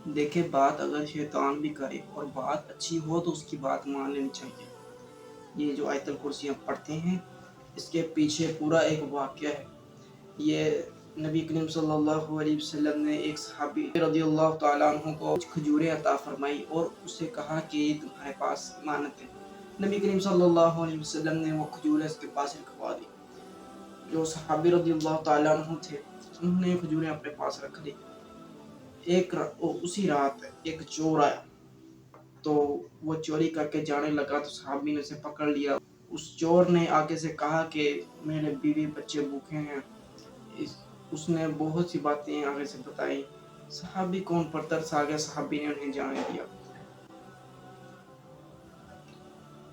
دیکھیں بات اگر شیطان بھی کرے اور بات اچھی ہو تو اس کی بات مان لینی چاہیے۔ یہ جو آیت الکرسی ہم پڑھتے ہیں اس کے پیچھے پورا ایک واقعہ ہے۔ یہ نبی کریم صلی اللہ علیہ وسلم نے ایک صحابی رضی اللہ تعالیٰ عنہ کو کچھ کھجوریں عطا فرمائی اور اسے کہا کہ یہ تمہارے پاس امانت ہے۔ نبی کریم صلی اللہ علیہ وسلم نے وہ کھجوریں اس کے پاس رکھوا دی۔ جو صحابی رضی اللہ تعالیٰ عنہ تھے انہوں نے کھجوریں اپنے پاس رکھ لی۔ اسی رات ایک چور آیا تو وہ چوری کر کے جانے لگا تو صحابی نے اسے پکڑ لیا۔ اس چور نے آگے سے کہا کہ میرے بیوی بچے بھوکے ہیں۔ اس نے بہت سی باتیں آگے سے بتائی۔ صحابی کو ان پر ترس آ گیا، صحابی نے انہیں جانے دیا۔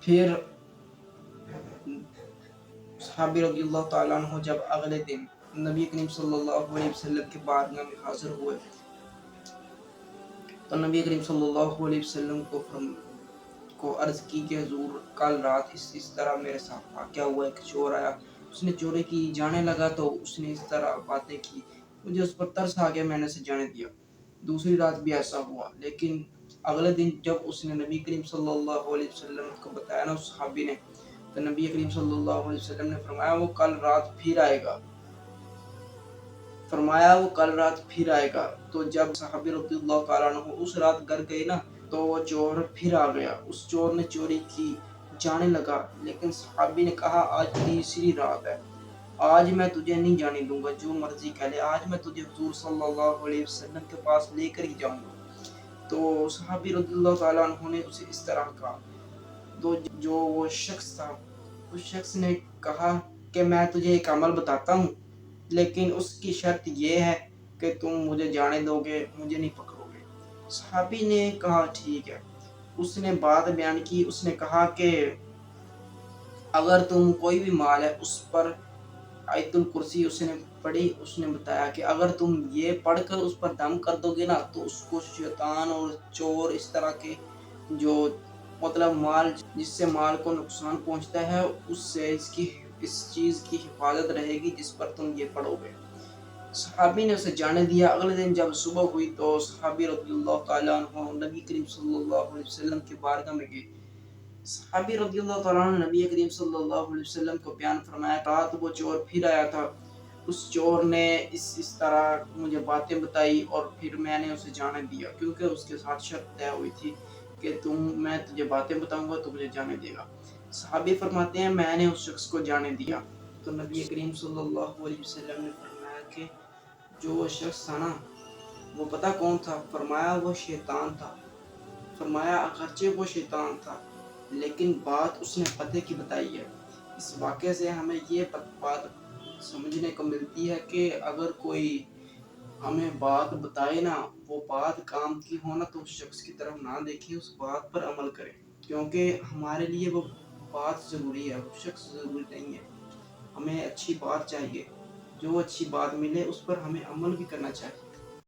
پھر صحابی رضی اللہ تعالیٰ عنہ جب اگلے دن نبی کریم صلی اللہ علیہ وسلم کے بارگاہ میں حاضر ہوئے تو نبی کریم صلی اللہ علیہ وسلم کو عرض کی کہ حضور کل رات اس طرح میرے ساتھ واقعہ ہوا، ایک چور آیا، اس نے چوری کی، جانے لگا تو اس نے اس طرح باتیں کی، مجھے اس پر ترس آ گیا، میں نے اسے جانے دیا۔ دوسری رات بھی ایسا ہوا، لیکن اگلے دن جب اس نے نبی کریم صلی اللہ علیہ وسلم کو بتایا نا اس صحابی نے، تو نبی کریم صلی اللہ علیہ وسلم نے فرمایا وہ کل رات پھر آئے گا۔ تو جب صحابی رضی اللہ تعالیٰ عنہ اس رات گھر گئے نا تو وہ چور پھر آ گیا، اس چور نے چوری کی، جانے لگا، لیکن صحابی نے کہا آج تیسری رات ہے، آج میں تجھے نہیں جانے دوں گا، جو مرضی کہہ لے، آج میں تجھے حضور صلی اللہ علیہ وسلم کے پاس لے کر ہی جاؤں گا۔ تو صحابی رضی اللہ تعالیٰ عنہ نے اسے اس طرح کہا، تو جو وہ شخص تھا اس شخص نے کہا کہ میں تجھے ایک عمل بتاتا ہوں، لیکن اس کی شرط یہ ہے کہ تم مجھے جانے دو گے، مجھے نہیں پکڑو گے۔ صحابی نے کہا ٹھیک ہے۔ اس نے بات بیان کی، اس نے کہا کہ اگر تم کوئی بھی مال ہے اس پر آیت الکرسی اس نے پڑھی، اس نے بتایا کہ اگر تم یہ پڑھ کر اس پر دم کر دو گے نا تو اس کو شیطان اور چور اس طرح کے جو مطلب مال جس سے مال کو نقصان پہنچتا ہے اس سے اس چیز کی حفاظت رہے گی جس پر تم یہ پڑھو گے۔ صحابی نے اسے جانے دیا۔ اگلے دن جب صبح ہوئی تو صحابی رضی اللہ تعالیٰ عنہ نبی کریم صلی اللہ علیہ وسلم کی بارگاہ میں گئے۔ صحابی رضی اللہ تعالیٰ عنہ نبی کریم صلی اللہ علیہ وسلم کو بیان فرمایا، رات وہ چور پھر آیا تھا، اس چور نے اس طرح مجھے باتیں بتائی اور پھر میں نے اسے جانے دیا، کیونکہ اس کے ساتھ شرط طے ہوئی تھی کہ میں تجھے باتیں بتاؤں گا تو مجھے جانے دے گا۔ صحابی فرماتے ہیں میں نے اس شخص کو جانے دیا تو نبی کریم صلی اللہ علیہ وسلم نے فرمایا کہ جو وہ شخص تھا نا وہ پتہ کون تھا؟ فرمایا وہ شیطان تھا۔ فرمایا اگرچہ وہ شیطان تھا لیکن بات اس نے پتے کی بتائی ہے۔ اس واقعے سے ہمیں یہ بات سمجھنے کو ملتی ہے کہ اگر کوئی ہمیں بات بتائے نا وہ بات کام کی ہونا تو اس شخص کی طرف نہ دیکھیں، اس بات پر عمل کریں، کیونکہ ہمارے لیے وہ بات ضروری ہے، وہ شخص ضروری نہیں ہے۔ ہمیں اچھی بات چاہیے، جو اچھی بات ملے اس پر ہمیں عمل بھی کرنا چاہیے۔